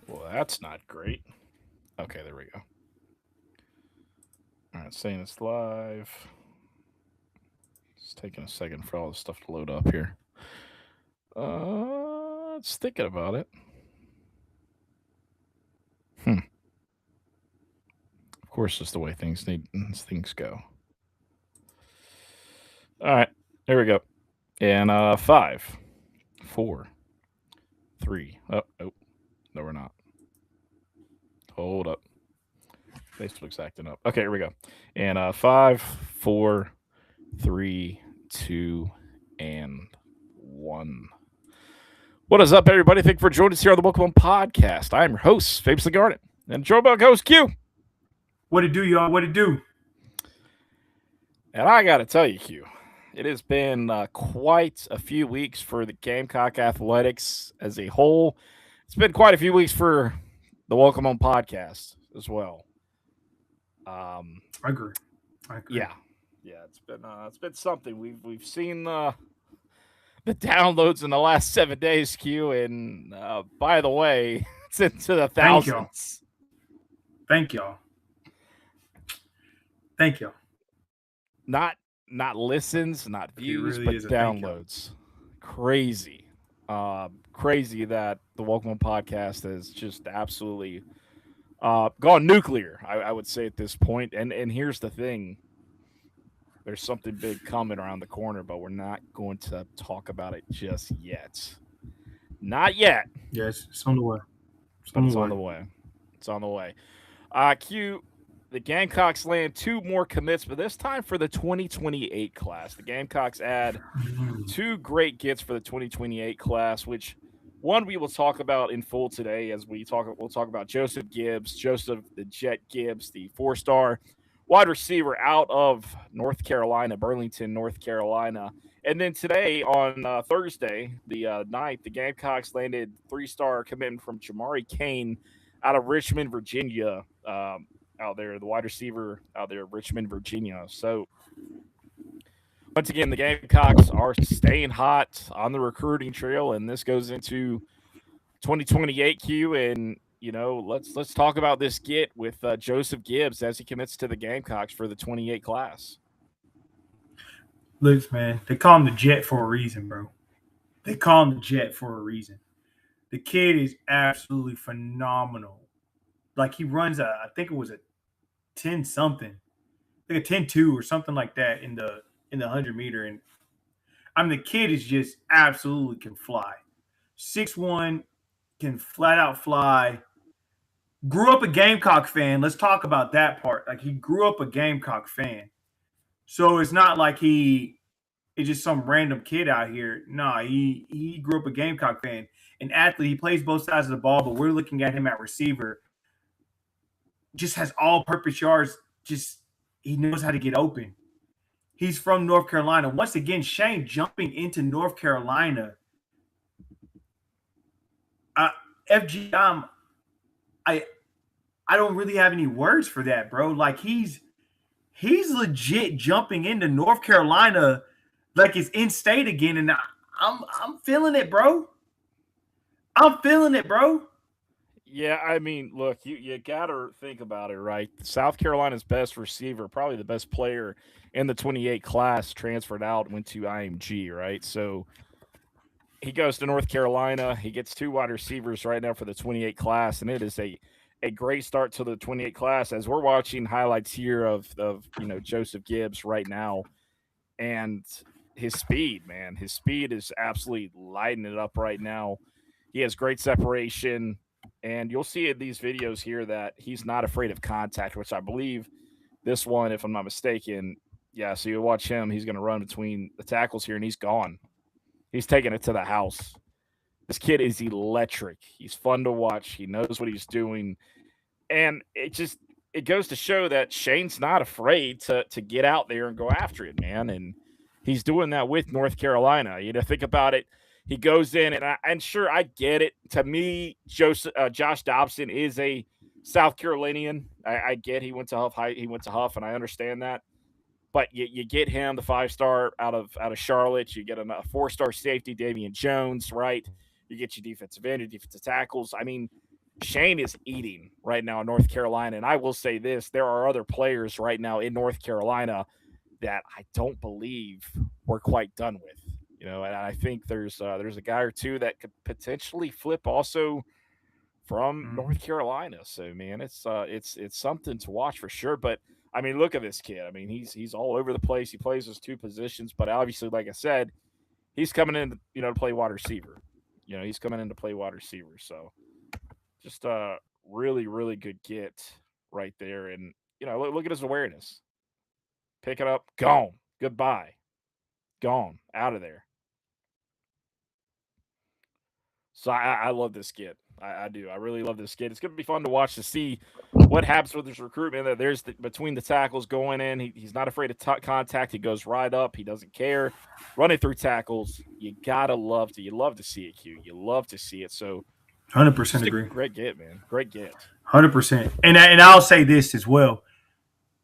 Well, that's not great. Okay, there we go. All right, saying it's live. It's taking a second for all this stuff to load up here. It's thinking about it. Of course, just the way things go. All right, there we go. And 5, 4, 3. Oh, no, we're not. Hold up. Facebook's acting up. Okay, here we go. And 5, 4, 3, 2, and 1. What is up, everybody? Thank you for joining us here on the Pokemon Podcast. I am your host, Famously Garnet, and joined by host Q. What it do, y'all? What it do? And I got to tell you, Q, it has been quite a few weeks for the Gamecock Athletics as a whole. It's been quite a few weeks for the Welcome Home Podcast as well. I agree. Yeah, it's been something. We've seen the downloads in the last 7 days, Q, and by the way, it's into the thousands. Thank y'all. Not listens, not views, really but downloads. Crazy. Crazy that the Welcome Home Podcast has just absolutely gone nuclear, I would say at this point. And here's the thing. There's something big coming around the corner, but we're not going to talk about it just yet. Not yet. Yes, it's on the way. It's on the way. It's on the way. Q, the Gamecocks land 2 more commits, but this time for the 2028 class. The Gamecocks add 2 great gets for the 2028 class, which one we will talk about in full today as we'll talk about Joseph the Jet Gibbs, the 4-star wide receiver out of North Carolina, Burlington, North Carolina. And then today on Thursday, the 9th, the Gamecocks landed 3-star commitment from Jamari Kane out of Richmond, Virginia. Out there, the wide receiver out there, Richmond, Virginia. So, once again, the Gamecocks are staying hot on the recruiting trail, and this goes into 2028 Q. And let's talk about this get with Joseph Gibbs as he commits to the Gamecocks for the 28 class. Look, man, they call him the Jet for a reason, bro. They call him the Jet for a reason. The kid is absolutely phenomenal. Like he runs I think it was a 10 something, like a 10-2 or something like that in the 100-meter. And I mean, the kid is just absolutely can fly. 6'1", can flat out fly. Grew up a Gamecock fan. Let's talk about that part. Like he grew up a Gamecock fan. So it's not like he is just some random kid out here. No, he grew up a Gamecock fan. An athlete. He plays both sides of the ball, but we're looking at him at receiver. Just has all-purpose yards. Just he knows how to get open. He's from North Carolina. Once again, Shane jumping into North Carolina. FG, I don't really have any words for that, bro. Like he's legit jumping into North Carolina like it's in state again, and I'm feeling it, bro. I'm feeling it, bro. Yeah, I mean, look, you got to think about it, right? South Carolina's best receiver, probably the best player in the 28 class, transferred out, went to IMG, right? So he goes to North Carolina. He gets 2 wide receivers right now for the 28 class, and it is a great start to the 28 class as we're watching highlights here of Joseph Gibbs right now. And his speed, man, his speed is absolutely lighting it up right now. He has great separation. And you'll see in these videos here that he's not afraid of contact, which I believe this one, if I'm not mistaken, yeah, so you watch him, he's going to run between the tackles here, and he's gone. He's taking it to the house. This kid is electric. He's fun to watch. He knows what he's doing. And it goes to show that Shane's not afraid to get out there and go after it, man. And he's doing that with North Carolina. Think about it. He goes in, and sure, I get it. To me, Josh Dobson is a South Carolinian. I get he went to Huff. He went to Huff, and I understand that. But you get him, the 5-star out of Charlotte. You get a 4-star safety, Davian Jones, right? You get your defensive end, your defensive tackles. I mean, Shane is eating right now in North Carolina. And I will say this, there are other players right now in North Carolina that I don't believe we're quite done with. And I think there's a guy or two that could potentially flip also from North Carolina. So man, it's something to watch for sure. But I mean, look at this kid. I mean, he's all over the place. He plays his two positions, but obviously, like I said, he's coming in, to play wide receiver. He's coming in to play wide receiver. So just a really, really good get right there. And look at his awareness. Pick it up, gone, goodbye, gone, out of there. So I love this kid. I do. I really love this kid. It's going to be fun to watch to see what happens with his recruitment. There's between the tackles going in. He's not afraid of contact. He goes right up. He doesn't care. Running through tackles. You love to see it, Q. You love to see it. So 100% agree. Great get, man. Great get. 100%. And I'll say this as well.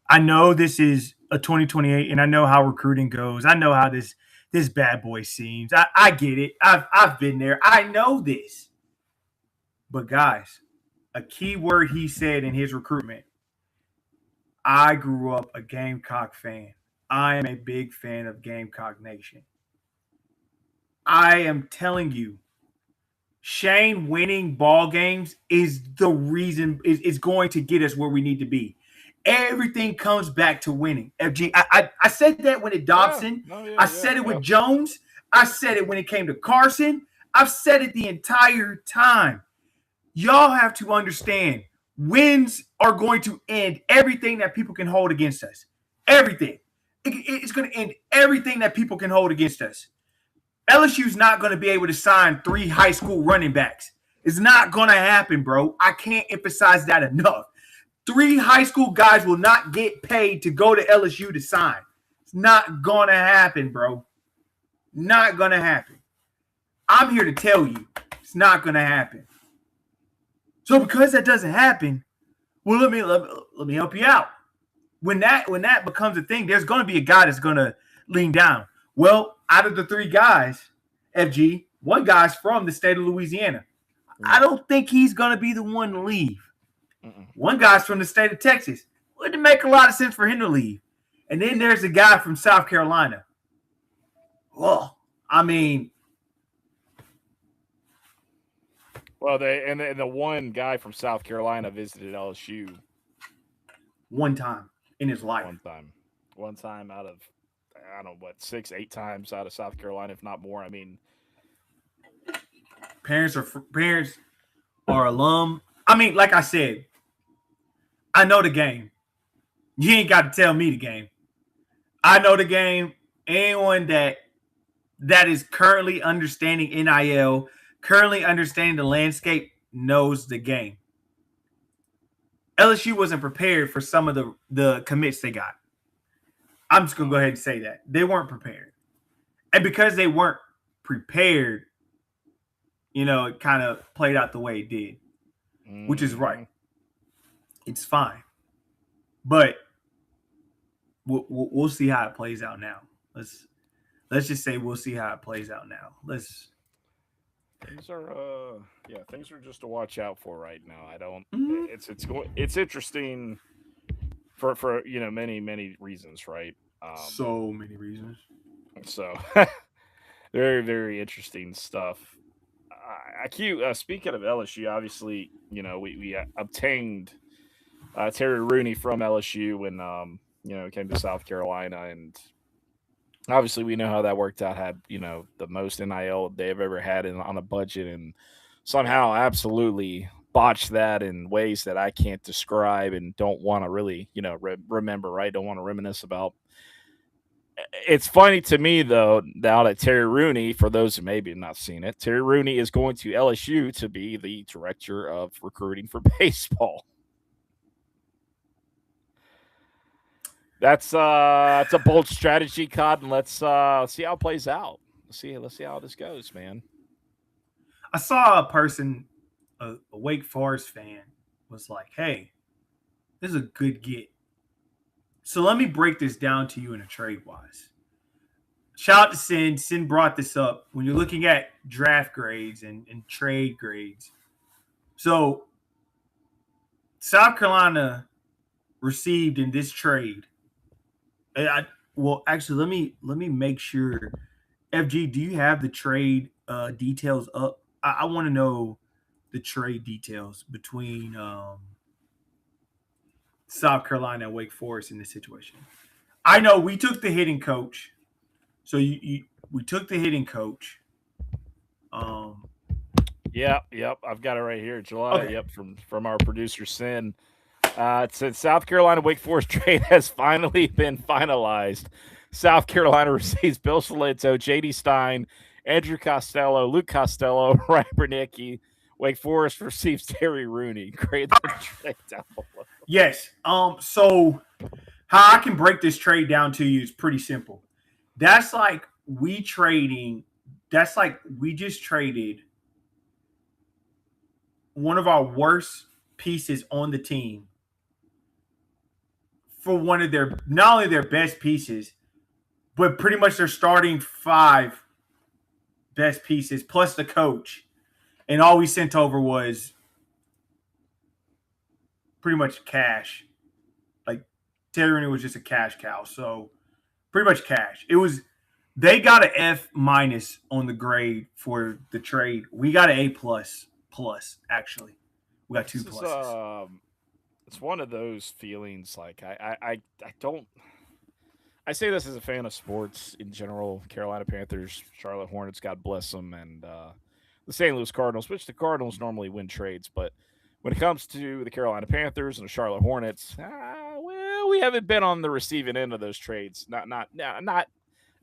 I know this is a 2028, and I know how recruiting goes. I know how this bad boy seems. I get it. I've been there. I know this. But guys, a key word he said in his recruitment, I grew up a Gamecock fan. I am a big fan of Gamecock Nation. I am telling you, Shane winning ball games is the reason, is going to get us where we need to be. Everything comes back to winning. FG, I said that when it Dobson. I said it with Jones. I said it when it came to Carson. I've said it the entire time. Y'all have to understand, wins are going to end everything that people can hold against us. Everything. It's going to end everything that people can hold against us. LSU's not going to be able to sign 3 high school running backs. It's not going to happen, bro. I can't emphasize that enough. 3 high school guys will not get paid to go to LSU to sign. It's not going to happen, bro. Not going to happen. I'm here to tell you it's not going to happen. So because that doesn't happen, well, let me help you out. When that becomes a thing, there's going to be a guy that's going to lean down. Well, out of the 3 guys, FG, 1 guy's from the state of Louisiana. I don't think he's going to be the one to leave. 1 guy's from the state of Texas. Wouldn't make a lot of sense for him to leave. And then there's a guy from South Carolina. Well, I mean, well, the one guy from South Carolina visited LSU 1 time in his life. One time out of, I don't know what, 6, 8 times out of South Carolina, if not more. I mean, parents are alum. I mean, like I said, I know the game. You ain't got to tell me the game. I know the game. Anyone that is currently understanding NIL, currently understanding the landscape, knows the game. LSU wasn't prepared for some of the commits they got. I'm just going to go ahead and say that. They weren't prepared. And because they weren't prepared, it kind of played out the way it did, which is right. It's fine. But we'll see how it plays out now. Let's just say we'll see how it plays out now. Things are just to watch out for right now. I don't. It's interesting for many reasons, right? So many reasons. So very, very interesting stuff. Speaking of LSU, obviously, we obtained Terry Rooney from LSU when came to South Carolina, and obviously we know how that worked out. Had the most NIL they've ever had on a budget, and somehow absolutely botched that in ways that I can't describe and don't want to really remember. Right? Don't want to reminisce about. It's funny to me, though, now that Terry Rooney, for those who maybe have not seen it, Terry Rooney is going to LSU to be the director of recruiting for baseball. That's a bold strategy, Cod, and let's see how it plays out. Let's see how this goes, man. I saw a person, a Wake Forest fan, was like, "Hey, this is a good get." So let me break this down to you in a trade-wise. Shout out to Sin. Sin brought this up when you're looking at draft grades and trade grades. So South Carolina received in this trade. Actually, let me make sure. FG, do you have the trade details up? I want to know the trade details between South Carolina and Wake Forest in this situation. I know we took the hitting coach, so we took the hitting coach. Um, Yep. I've got it right here. July. okay, Yep, from our producer Sin. It said South Carolina Wake Forest trade has finally been finalized. South Carolina receives Bill Salento, J.D. Stein, Andrew Costello, Luke Costello, Ryan Bernicki. Wake Forest receives Terry Rooney. Great trade down below. yes. So how I can break this trade down to you is pretty simple. That's like we trading. That's like we just traded one of our worst pieces on the team for one of their not only their best pieces, but pretty much their starting 5 best pieces plus the coach. And all we sent over was pretty much cash. Like Terry Rooney was just a cash cow. So pretty much cash. It was they got an F minus on the grade for the trade. We got an A plus actually. We got 2 This is pluses. it's one of those feelings like I don't I say this as a fan of sports in general. Carolina Panthers, Charlotte Hornets, God bless them, and the St. Louis Cardinals, which the Cardinals normally win trades, but when it comes to the Carolina Panthers and the Charlotte Hornets, well, we haven't been on the receiving end of those trades. Not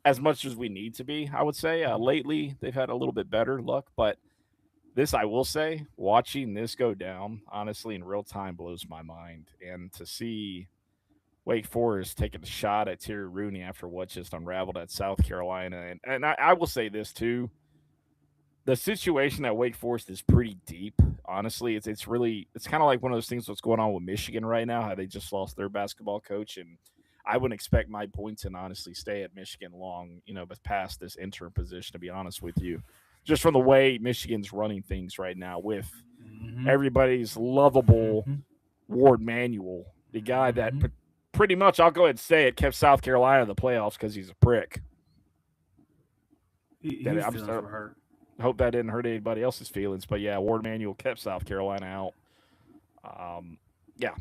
as much as we need to be. I would say lately they've had a little bit better luck, but this I will say, watching this go down honestly in real time blows my mind, and to see Wake Forest taking a shot at Terry Rooney after what just unraveled at South Carolina. And I will say this too. The situation at Wake Forest is pretty deep. Honestly, it's really it's kind of like one of those things what's going on with Michigan right now, how they just lost their basketball coach, and I wouldn't expect Mike Boynton honestly stay at Michigan long, but past this interim position, to be honest with you. Just from the way Michigan's running things right now with Mm-hmm. everybody's lovable Mm-hmm. Ward Manuel, the guy that Mm-hmm. pretty much, I'll go ahead and say it, kept South Carolina in the playoffs because he's a prick. His feelings I were hurt. hope that didn't hurt anybody else's feelings, but yeah, Ward Manuel kept South Carolina out. Yeah,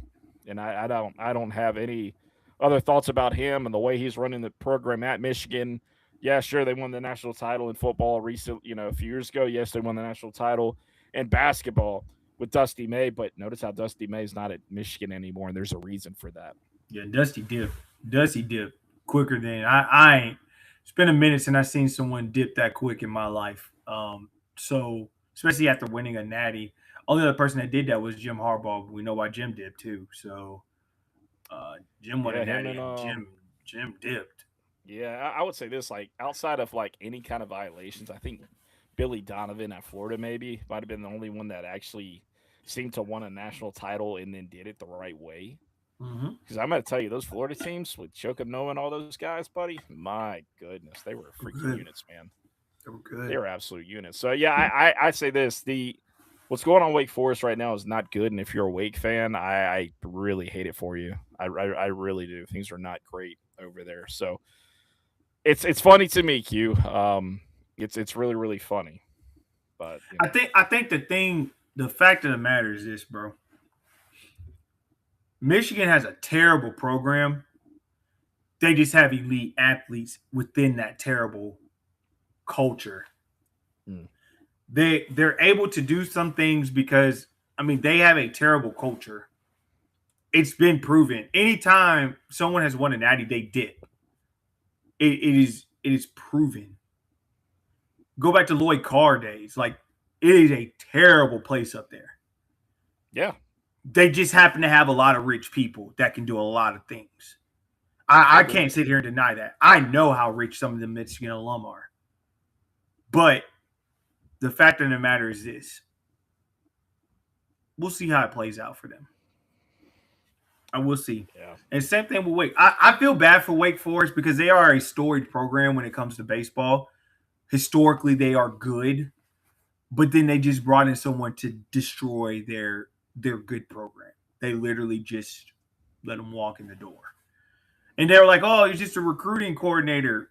and I don't have any other thoughts about him and the way he's running the program at Michigan. Yeah, sure, they won the national title in football recent, a few years ago. Yes, they won the national title in basketball with Dusty May, but notice how Dusty May's not at Michigan anymore, and there's a reason for that. Yeah, Dusty dipped. Dusty dipped quicker than I ain't. It's been a minute since I seen someone dip that quick in my life. So especially after winning a natty. Only other person that did that was Jim Harbaugh. But we know why Jim dipped too. So Jim won a Yeah, him natty and and Jim dipped. yeah, I would say this like outside of like any kind of violations, I think Billy Donovan at Florida maybe might have been the only one that actually seemed to won a national title and then did it the right way. Mm-hmm. Because I'm going to tell you, those Florida teams with Joakim Noah and all those guys, buddy, my goodness, they were They were freaking good. units, man. They were They good. were absolute units. So yeah, I say this: the what's going on Wake Forest right now is not good, and if you're a Wake fan, I really hate it for you. I really do. Things are not great over there. So it's funny to me, Q. It's really funny, but I think the fact of the matter is this, bro. Michigan has a terrible program. They just have elite athletes within that terrible culture. mm, They're able to do some things because I mean they have a terrible culture. It's been proven. Anytime someone has won a natty, they dip. It is proven. Go back to Lloyd Carr days. Like it is a terrible place up there. yeah, They just happen to have a lot of rich people that can do a lot of things. I I agree. can't sit here and deny that. I know how rich some of the Michigan alum are. But the fact of the matter is this. We'll see how it plays out for them. I will see. Yeah, And same thing with Wake. I feel bad for Wake Forest because they are a storied program when it comes to baseball. Historically, they are good, but then they just brought in someone to destroy their good program. They literally just let him walk in the door. And they were like, oh, he's just a recruiting coordinator.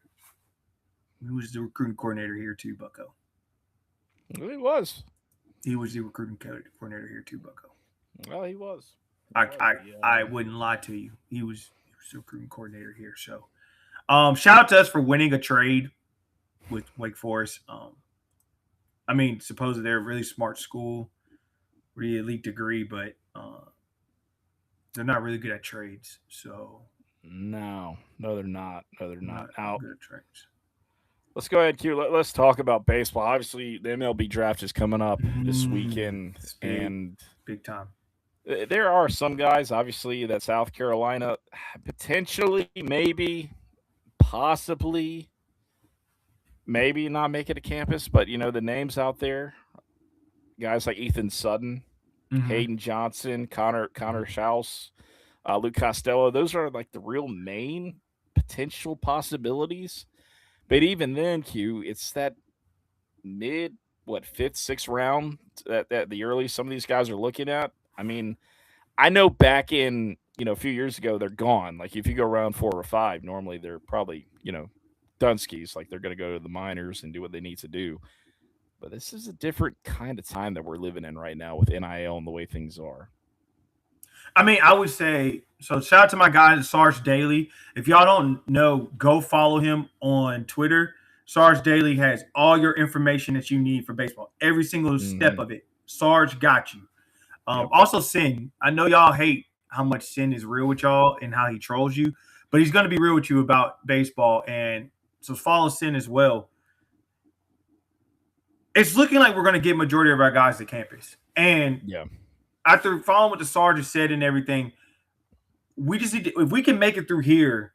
He was the recruiting coordinator here too, Bucko. He was. He was the recruiting coordinator here too, Bucko. Well, he was. I wouldn't lie to you. He was the recruiting coordinator here. So, shout out to us for winning a trade with Wake Forest. I mean, supposedly they're a really smart school, really elite degree, but they're not really good at trades. So, no, they're not. No, they're not. Out. Good at trades. Let's go ahead, Q. Let's talk about baseball. Obviously, the MLB draft is coming up this weekend, and big time. There are some guys, obviously, that South Carolina potentially, maybe, possibly, maybe not make it to campus, but the names out there, guys like Ethan Sutton, Hayden Johnson, Connor Schaus, Luke Costello. Those are like the real main potential possibilities. But even then, Q, it's that fifth, sixth round that the early some of these guys are looking at. I mean, I know back in, a few years ago, they're gone. Like if you go around 4 or 5, normally they're probably, Dunskies. Like they're going to go to the minors and do what they need to do. But this is a different kind of time that we're living in right now with NIL and the way things are. I mean, I would say, so shout out to my guy, Sarge Daly. If y'all don't know, go follow him on Twitter. Sarge Daly has all your information that you need for baseball. Every single step of it. Sarge got you. Also, Sin. I know y'all hate how much Sin is real with y'all and how he trolls you, but he's going to be real with you about baseball. And so follow Sin as well. It's looking like we're going to get majority of our guys to campus. And after following what the Sarge said and everything, we just need to, if we can make it through here,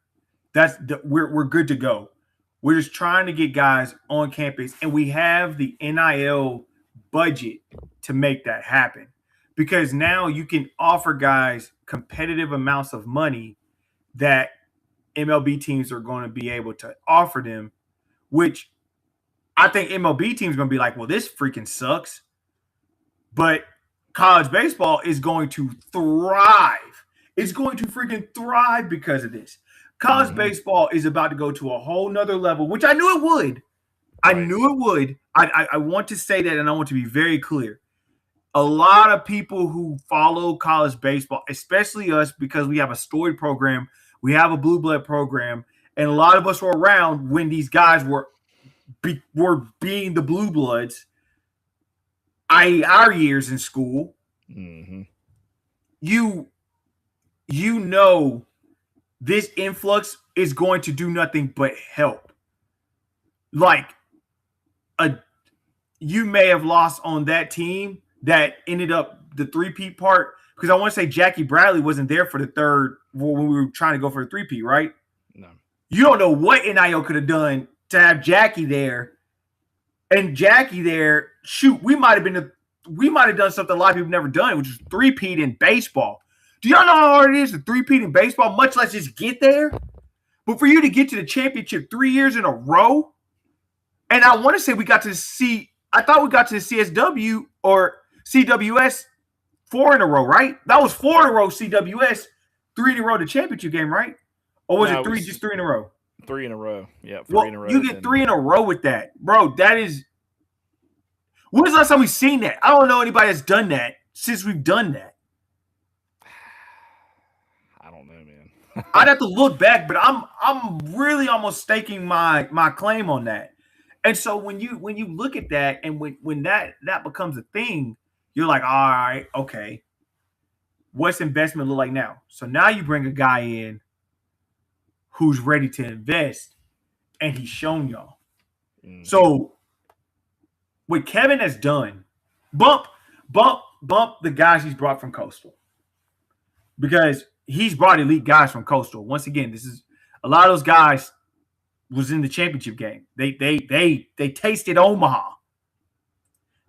we're good to go. We're just trying to get guys on campus, and we have the NIL budget to make that happen. Because now you can offer guys competitive amounts of money that MLB teams are going to be able to offer them, which I think MLB teams are going to be like, well, this freaking sucks. But college baseball is going to thrive. It's going to freaking thrive because of this. College baseball is about to go to a whole nother level, which I knew it would. I knew it would. I want to say that, and I want to be very clear. A lot of people who follow college baseball, especially us, because we have a storied program, we have a blue blood program, and a lot of us were around when these guys were being the blue bloods. Our years in school, you know this influx is going to do nothing but help. Like, you may have lost on that team that ended up the three-peat part, because I want to say Jackie Bradley wasn't there for the third when we were trying to go for the three-peat, right? No. You don't know what NIL could have done to have Jackie there. And Jackie there, shoot, we might have done something a lot of people never done, which is three-peat in baseball. Do y'all know how hard it is to three-peat in baseball, much less just get there? But for you to get to the championship 3 years in a row, and I want to say I thought we got to the CSW or CWS 4 in a row, right? That was 4 in a row CWS, 3 in a row the championship game, right? Or was it three in a row? 3 in a row. Yeah, in a row. You get 3 in a row with that. Bro, that is – when was the last time we've seen that? I don't know anybody that's done that since we've done that. I don't know, man. I'd have to look back, but I'm really almost staking my claim on that. And so when you look at that, and when that becomes a thing, you're like, all right, okay, what's investment look like now? So now you bring a guy in who's ready to invest, and he's shown y'all. So what Kevin has done, bump the guys he's brought from Coastal, because he's brought elite guys from Coastal. Once again, this is a lot of those guys was in the championship game. They tasted Omaha.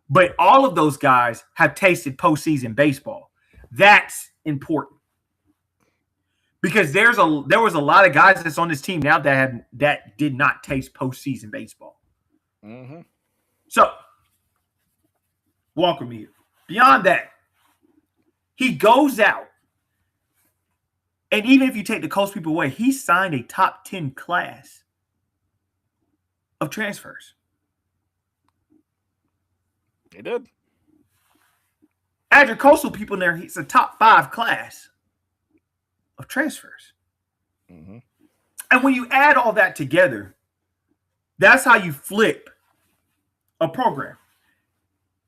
But all of those guys have tasted postseason baseball. That's important. Because there was a lot of guys that's on this team now that did not taste postseason baseball. So, Walker Mead. Beyond that, he goes out And even if you take the Colts people away, he signed a top 10 class of transfers. He did. Add your Coastal people in there, he's a top 5 class of transfers. Mm-hmm. And when you add all that together, that's how you flip a program.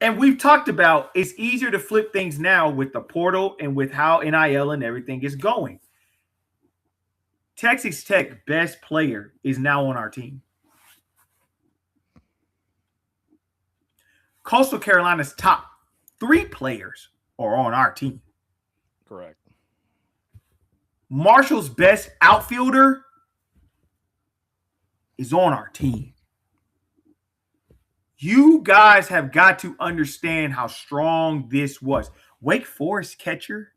And we've talked about it's easier to flip things now with the portal and with how NIL and everything is going. Texas Tech best player is now on our team. Coastal Carolina's top 3 players are on our team. Correct. Marshall's best outfielder is on our team. You guys have got to understand how strong this was. Wake Forest catcher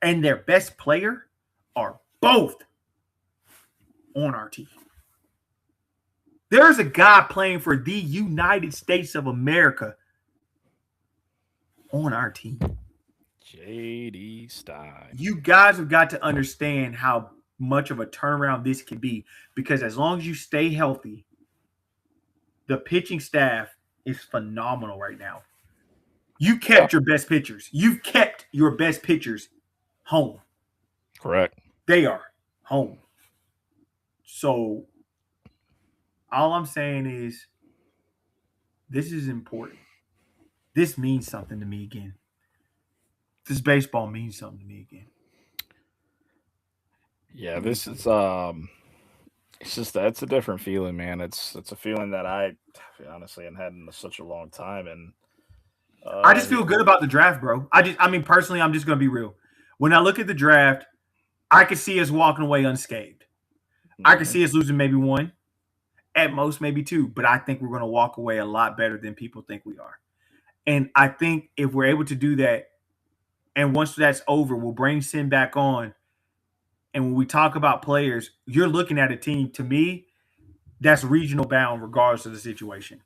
and their best player are both on our team. There's a guy playing for the United States of America on our team. J.D. Stein. You guys have got to understand how much of a turnaround this can be, because as long as you stay healthy, the pitching staff is phenomenal right now. You kept your best pitchers. You've kept your best pitchers home. Correct. They are home. So all I'm saying is this is important. This means something to me again. This baseball means something to me again. Yeah, this is it's just that's a different feeling, man. It's a feeling that I honestly hadn't had in such a long time, and I just feel good about the draft, bro. I mean, personally, I'm just gonna be real. When I look at the draft, I could see us walking away unscathed. I could see us losing maybe 1, at most maybe 2, but I think we're gonna walk away a lot better than people think we are. And I think if we're able to do that, and once that's over, we'll bring Sin back on. And when we talk about players, you're looking at a team, to me, that's regional bound regardless of the situation.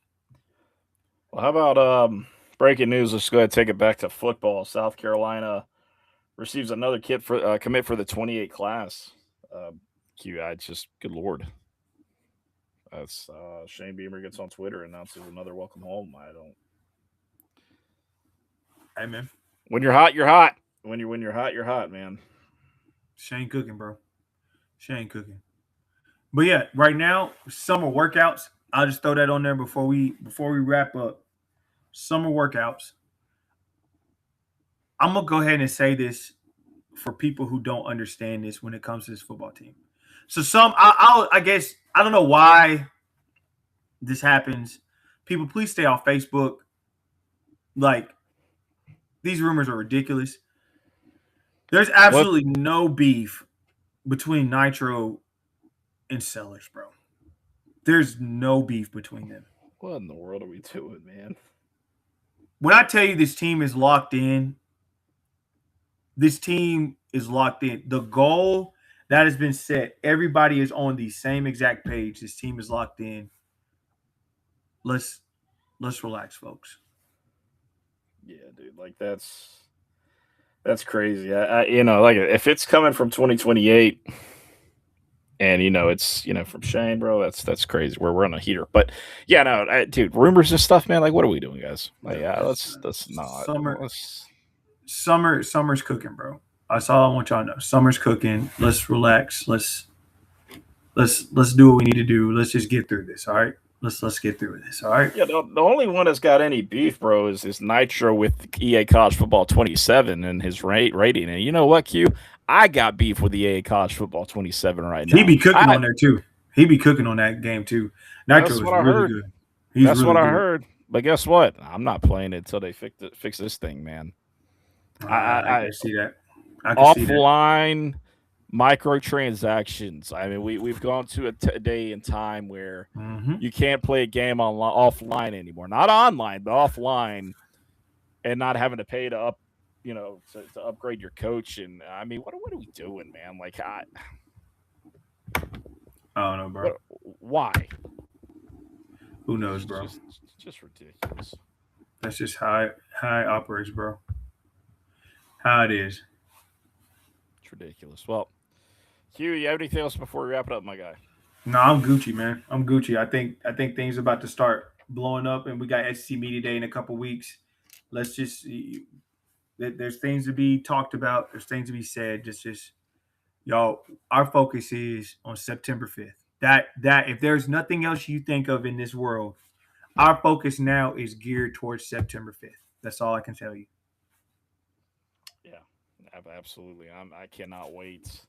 Well, how about breaking news? Let's go ahead and take it back to football. South Carolina receives another commit for the 28 class. Just good Lord. That's Shane Beamer gets on Twitter and announces another welcome home. Hey, man. When you're hot, you're hot. When you're hot, you're hot, man. Shane cooking, bro. Shane cooking. But yeah, right now, summer workouts. I'll just throw that on there before we wrap up. Summer workouts. I'm gonna go ahead and say this for people who don't understand this when it comes to this football team. So I guess I don't know why this happens. People, please stay off Facebook. Like, these rumors are ridiculous. There's absolutely no beef between Nitro and Sellers, bro. There's no beef between them. What in the world are we doing, man? When I tell you this team is locked in, this team is locked in. The goal that has been set, everybody is on the same exact page. This team is locked in. Let's relax, folks. Yeah, dude, like that's crazy. I like if it's coming from 2028 and it's from Shane, bro, that's crazy. We're on a heater. But yeah, no, dude, rumors and stuff, man. Like, what are we doing, guys? Like, yeah, let's not. Summer's cooking, bro. That's all I want y'all to know. Summer's cooking. Let's relax. Let's do what we need to do. Let's just get through this. All right. Let's get through this. All right. Yeah, the only one that's got any beef, bro, is Nitro with EA College Football 27 and his rating. And you know what, Q? I got beef with EA College Football 27 right now. He be cooking on there too. He be cooking on that game too. Nitro is really good. That's what I heard. But guess what? I'm not playing it until they fix this thing, man. I can see that. Offline microtransactions. I mean, we've gone to a day in time where you can't play a game offline anymore. Not online, but offline, and not having to pay to upgrade your coach. And I mean, what are we doing, man? Like, I don't know, bro. Why? Who knows, bro? It's just ridiculous. That's just how it operates, bro. How it is. It's ridiculous. Well, Q, you have anything else before we wrap it up, my guy? No, I'm Gucci, man. I'm Gucci. I think things are about to start blowing up, and we got SEC Media Day in a couple weeks. Let's just there's things to be talked about. There's things to be said. Just y'all. Our focus is on September 5th. That if there's nothing else you think of in this world, our focus now is geared towards September 5th. That's all I can tell you. Yeah, absolutely. I cannot wait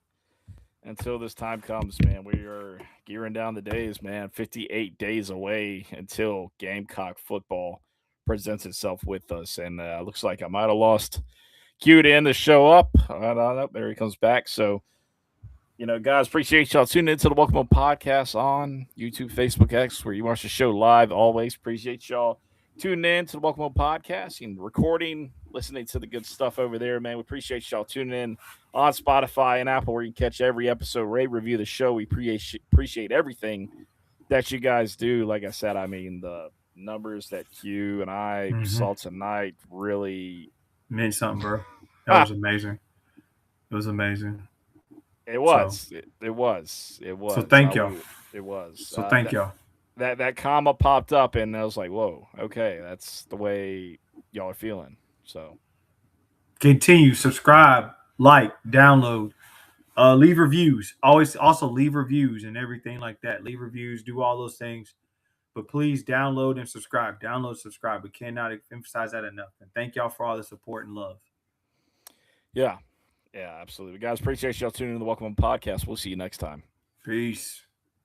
until this time comes, man. We are gearing down the days, man. 58 days away until Gamecock football presents itself with us, and looks like I might have lost Q to end the show up. There he comes back. So, guys, appreciate y'all tuning into the Welcome Home Podcast on YouTube, Facebook, X, where you watch the show live. Always appreciate y'all tuning in to the Welcome Home Podcast and recording, listening to the good stuff over there, man. We appreciate y'all tuning in on Spotify and Apple, where you can catch every episode, rate, review the show. We appreciate everything that you guys do. Like I said, I mean, the numbers that Q and I saw tonight really meant something, bro. That was amazing. It was amazing. It was. So, it was. So thank y'all. It was. So thank y'all. That comma popped up, and I was like, "Whoa, okay, that's the way y'all are feeling." So continue, subscribe, like, download, leave reviews. Also leave reviews and everything like that. Leave reviews, do all those things. But please download and subscribe. Download, subscribe. We cannot emphasize that enough. And thank y'all for all the support and love. Yeah. Yeah, absolutely. Guys, appreciate y'all tuning in to the Welcome Home Podcast. We'll see you next time. Peace.